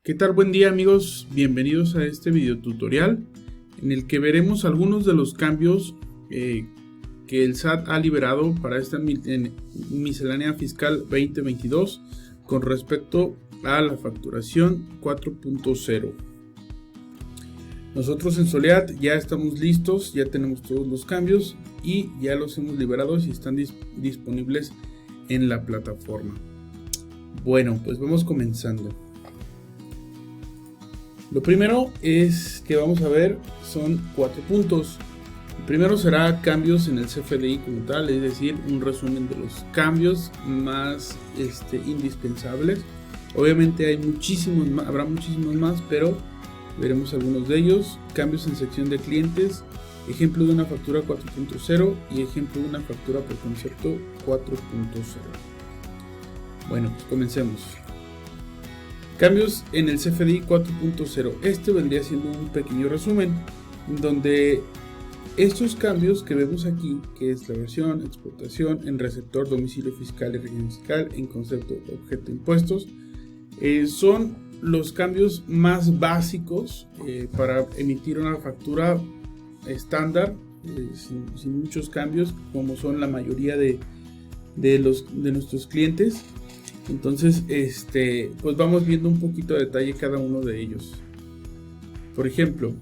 ¿Qué tal? Buen día amigos, bienvenidos a este video tutorial en el que veremos algunos de los cambios que el SAT ha liberado para esta miscelánea fiscal 2022 con respecto a la facturación 4.0. Nosotros en Soleat ya estamos listos, ya tenemos todos los cambios y ya los hemos liberado y están disponibles en la plataforma. Bueno, pues vamos comenzando. Lo primero es que vamos a ver son 4 puntos. El primero será cambios en el CFDI como tal, es decir, un resumen de los cambios más indispensables. Obviamente hay muchísimos más, habrá muchísimos más, pero veremos algunos de ellos. Cambios en sección de clientes, ejemplo de una factura 4.0 y ejemplo de una factura por concepto 4.0. Bueno, pues comencemos. Cambios en el CFDI 4.0. Este vendría siendo un pequeño resumen donde estos cambios que vemos aquí, que es la versión, exportación, en receptor, domicilio fiscal y régimen fiscal, en concepto, objeto, impuestos, son los cambios más básicos para emitir una factura estándar, sin muchos cambios, como son la mayoría de nuestros clientes. Entonces, pues vamos viendo un poquito a detalle cada uno de ellos. Por ejemplo,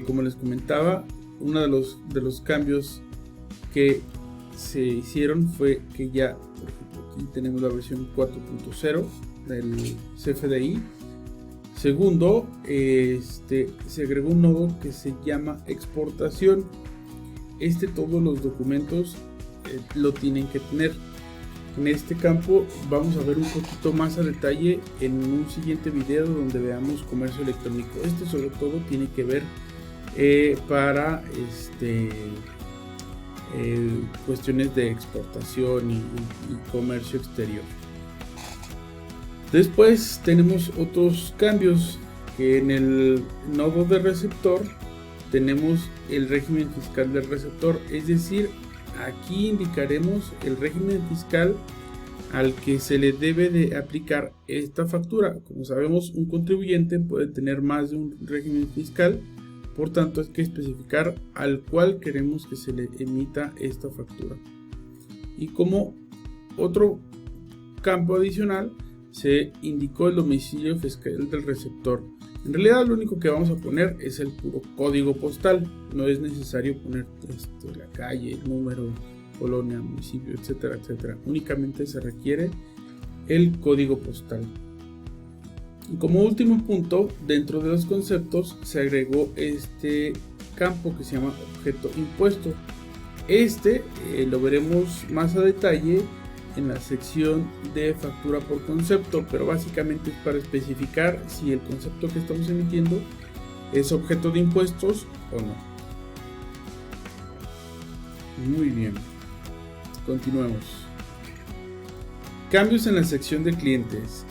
como les comentaba, uno de los cambios que se hicieron fue que ya, por ejemplo, aquí tenemos la versión 4.0 del CFDI. Segundo, se agregó un nodo que se llama exportación. Todos los documentos lo tienen que tener. En este campo vamos a ver un poquito más a detalle en un siguiente video donde veamos comercio electrónico. Sobre todo tiene que ver para cuestiones de exportación y comercio exterior. Después tenemos otros cambios que en el nodo de receptor tenemos el régimen fiscal del receptor, es decir, aquí indicaremos el régimen fiscal al que se le debe de aplicar esta factura. Como sabemos, un contribuyente puede tener más de un régimen fiscal, por tanto hay que especificar al cual queremos que se le emita esta factura. Y como otro campo adicional se indicó el domicilio fiscal del receptor. En realidad lo único que vamos a poner es el puro código postal, no es necesario poner la calle, el número, colonia, municipio, etcétera, etcétera. Únicamente se requiere el código postal. Y como último punto, dentro de los conceptos se agregó este campo que se llama objeto impuesto. Lo veremos más a detalle en la sección de factura por concepto, pero básicamente es para especificar si el concepto que estamos emitiendo es objeto de impuestos o no. Muy bien, continuemos. Cambios en la sección de clientes.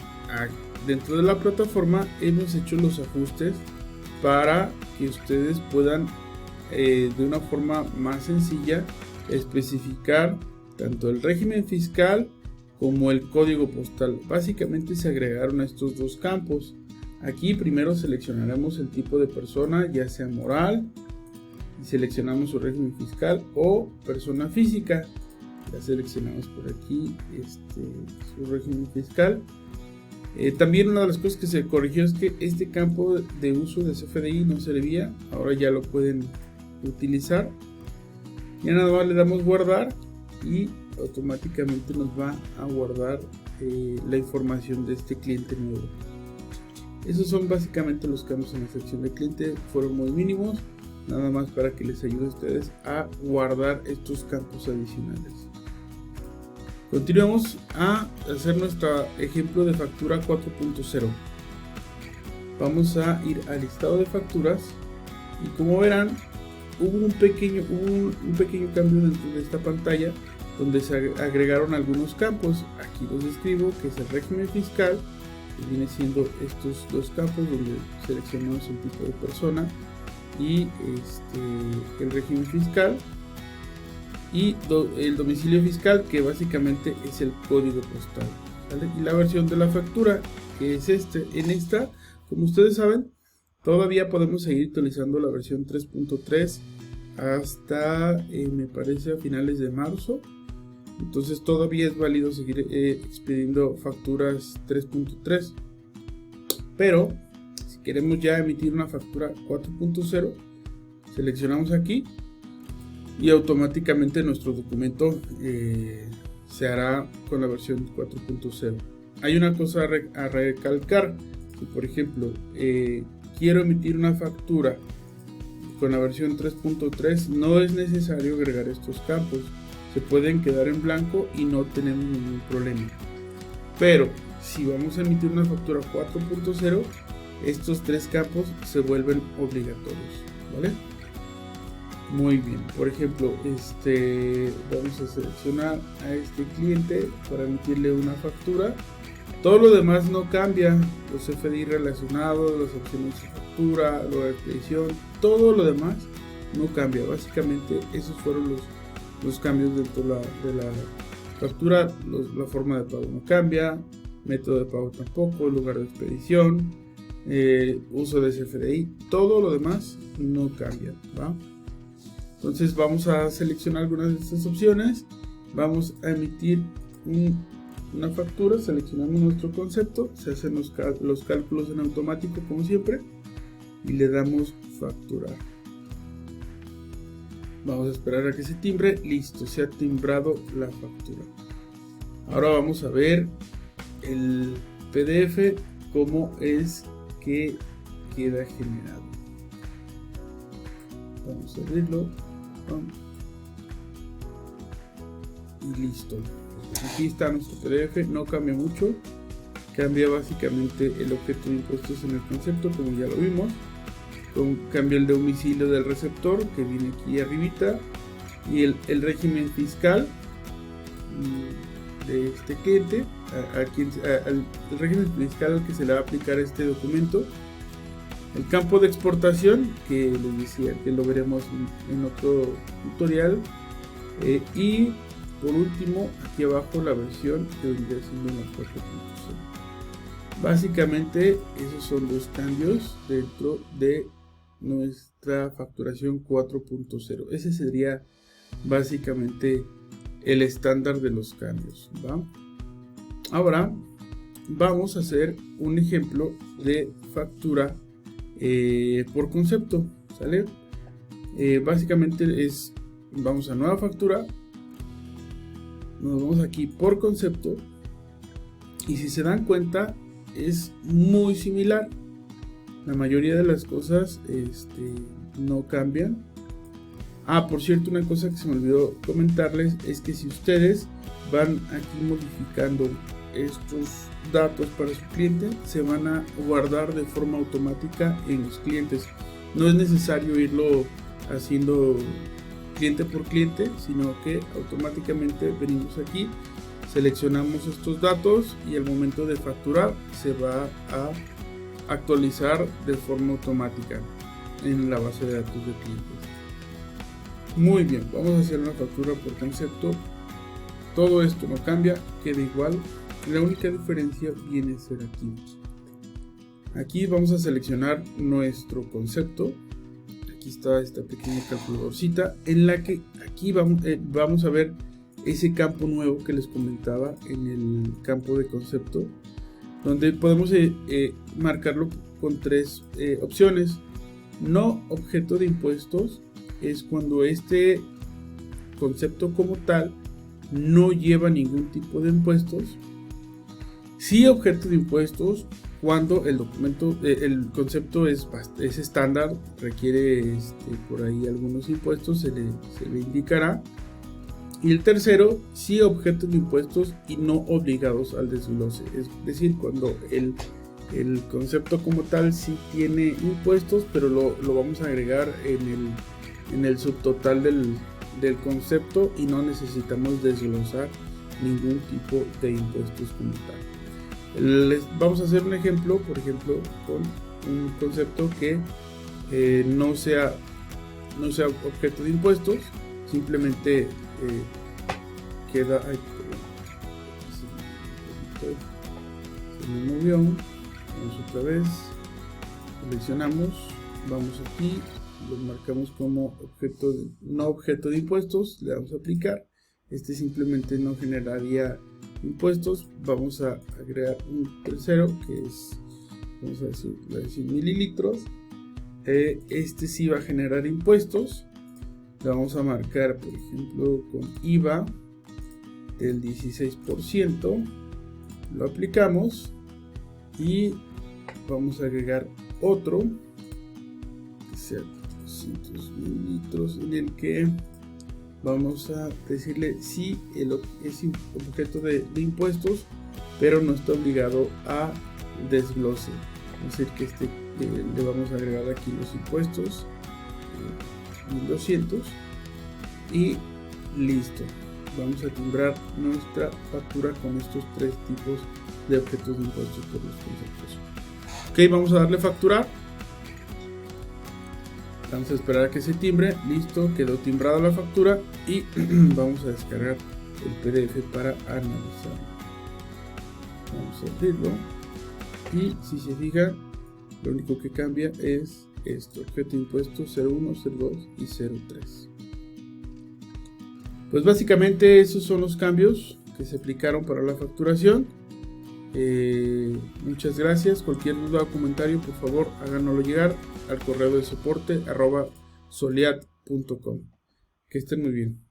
Dentro de la plataforma hemos hecho los ajustes para que ustedes puedan de una forma más sencilla especificar tanto el régimen fiscal como el código postal. Básicamente se agregaron estos dos campos. Aquí primero seleccionaremos el tipo de persona, ya sea moral, y seleccionamos su régimen fiscal, o persona física. Ya seleccionamos por aquí su régimen fiscal. También una de las cosas que se corrigió es que este campo de uso de CFDI no servía, ahora ya lo pueden utilizar. Ya nada más le damos guardar y automáticamente nos va a guardar la información de este cliente nuevo. Esos son básicamente los cambios en la sección de cliente, fueron muy mínimos, nada más para que les ayude a ustedes a guardar estos campos adicionales. Continuamos a hacer nuestro ejemplo de factura 4.0. Vamos a ir al listado de facturas y como verán hubo un pequeño cambio dentro de esta pantalla donde se agregaron algunos campos. Aquí los describo, que es el régimen fiscal, que viene siendo estos dos campos donde seleccionamos el tipo de persona y el régimen fiscal, y el domicilio fiscal, que básicamente es el código postal, ¿vale? Y la versión de la factura, que es este. En esta, como ustedes saben, todavía podemos seguir utilizando la versión 3.3 hasta me parece a finales de marzo. Entonces todavía es válido seguir expidiendo facturas 3.3, pero si queremos ya emitir una factura 4.0, seleccionamos aquí y automáticamente nuestro documento se hará con la versión 4.0. Hay una cosa a recalcar: si por ejemplo quiero emitir una factura con la versión 3.3, no es necesario agregar estos campos. Se pueden quedar en blanco y no tenemos ningún problema. Pero si vamos a emitir una factura 4.0, estos tres campos se vuelven obligatorios, ¿vale? Muy bien. Por ejemplo, vamos a seleccionar a este cliente para emitirle una factura. Todo lo demás no cambia. Los CFDI relacionados, las opciones de factura, la expedición, todo lo demás no cambia. Básicamente esos fueron los cambios dentro de la factura. La forma de pago no cambia, método de pago tampoco, lugar de expedición, uso de CFDI, todo lo demás no cambia, ¿va? Entonces vamos a seleccionar algunas de estas opciones. Vamos a emitir una factura, seleccionamos nuestro concepto, se hacen los cálculos en automático como siempre y le damos facturar. Vamos a esperar a que se timbre. Listo, se ha timbrado la factura. Ahora vamos a ver el PDF, cómo es que queda generado. Vamos a abrirlo. Y listo. Aquí está nuestro PDF, no cambia mucho. Cambia básicamente el objeto de impuestos en el concepto, como ya lo vimos. Cambia el domicilio del receptor, que viene aquí arribita, y el régimen fiscal de este cliente, el régimen fiscal al que se le va a aplicar este documento, el campo de exportación, que les decía que lo veremos en otro tutorial, y por último aquí abajo la versión que vendría siendo la 4.0. Básicamente esos son los cambios dentro de nuestra facturación 4.0. Ese sería básicamente el estándar de los cambios, ¿va? Ahora vamos a hacer un ejemplo de factura por concepto, ¿sale? Básicamente vamos a nueva factura, nos vamos aquí por concepto y si se dan cuenta es muy similar. La mayoría de las cosas no cambian. Por cierto, una cosa que se me olvidó comentarles es que si ustedes van aquí modificando estos datos para su cliente, se van a guardar de forma automática en los clientes. No es necesario irlo haciendo cliente por cliente, sino que automáticamente venimos aquí, seleccionamos estos datos y al momento de facturar se va a actualizar de forma automática en la base de datos de clientes. Muy bien, vamos a hacer una factura por concepto. Todo esto no cambia, queda igual. La única diferencia viene a ser aquí. Aquí vamos a seleccionar nuestro concepto. Aquí está esta pequeña calculadorcita en la que aquí vamos a ver ese campo nuevo que les comentaba en el campo de concepto, donde podemos marcarlo con tres opciones. No objeto de impuestos es cuando este concepto como tal no lleva ningún tipo de impuestos. Sí objeto de impuestos cuando el documento, el concepto es estándar, requiere por ahí algunos impuestos, se le indicará. Y el tercero, sí objeto de impuestos y no obligados al desglose, es decir, cuando el concepto como tal sí tiene impuestos, pero lo vamos a agregar en el subtotal del concepto y no necesitamos desglosar ningún tipo de impuestos como tal. Vamos a hacer un ejemplo, por ejemplo, con un concepto que no sea objeto de impuestos, simplemente queda el mismo guión, vamos otra vez, seleccionamos, vamos aquí, lo marcamos como objeto no objeto de impuestos, le damos a aplicar. Este simplemente no generaría impuestos. Vamos a agregar un tercero que es, vamos a decir mililitros. Este sí va a generar impuestos. Le vamos a marcar, por ejemplo, con IVA del 16%. Lo aplicamos y vamos a agregar otro que sea 200 mililitros, en el que vamos a decirle si es objeto de impuestos, pero no está obligado a desglose. Es decir, que le vamos a agregar aquí los impuestos, 1200, y listo. Vamos a timbrar nuestra factura con estos tres tipos de objetos de impuestos por los conceptos. Ok, vamos a darle facturar. Vamos a esperar a que se timbre. Listo, quedó timbrada la factura y vamos a descargar el PDF para analizarlo. Vamos a abrirlo y si se fija, lo único que cambia es esto: objeto de impuestos 01, 02 y 03. Pues básicamente esos son los cambios que se aplicaron para la facturación. Muchas gracias. Cualquier duda o comentario, por favor háganoslo llegar al correo de soporte @soliat.com. Que estén muy bien.